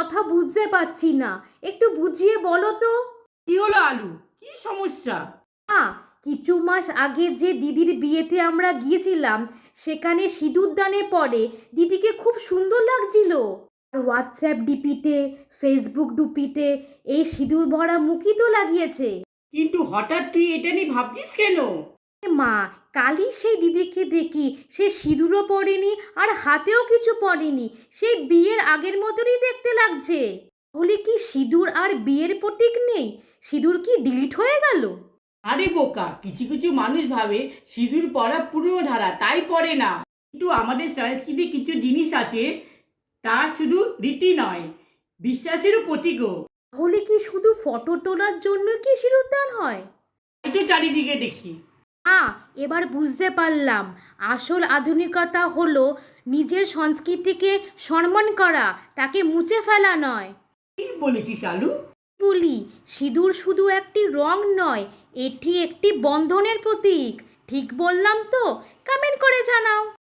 কথা বুঝতে পারছি না, একটু বুঝিয়ে বলো তো। কি হলো আলু? কি সমস্যা? কিছু মাস আগে যে দিদির বিয়েতে আমরা গিয়েছিলাম, সেখানে সিঁদুরদানের পরে দিদিকে খুব সুন্দর লাগছিল। আর হোয়াটসঅ্যাপ ডিপিতে, ফেসবুক ডুপিতে এই সিঁদুর ভরা মুখই তো লাগিয়েছে। কিন্তু হঠাৎ তুই এটা নিয়ে ভাবছিস কেন? মা, কালই সেই দিদিকে দেখি, সে সিঁদুরও পরেনি আর হাতেও কিছু পরেনি, সেই বিয়ের আগের মতনই দেখতে লাগছে। তাহলে কি সিঁদুর আর বিয়ের প্রতীক নেই? সিঁদুর কি ডিলিট হয়ে গেল? আরে বোকা, কিছু কিছু মানুষ ভাবে সিঁদুর পরা পুরনো ধারা, তাই পরে না। কিন্তু আমাদের সংস্কৃতি কিছু জিনিস আছে, তা শুধু রীতি নয়, বিশ্বাসেরও প্রতীকও। তাহলে কি শুধু ফটো তোলার জন্য কি সিঁদুরদান হয়? একটু চারিদিকে দেখি। এবার বুঝতে পারলাম, আসল আধুনিকতা হলো নিজের সংস্কৃতিকে সম্মান করা, তাকে মুছে ফেলা নয়। ঠিক বলেছিস আলু। বলি, সিঁদুর শুধু একটি রং নয়, এটি একটি বন্ধনের প্রতীক। ঠিক বললাম তো? কমেন্ট করে জানাও।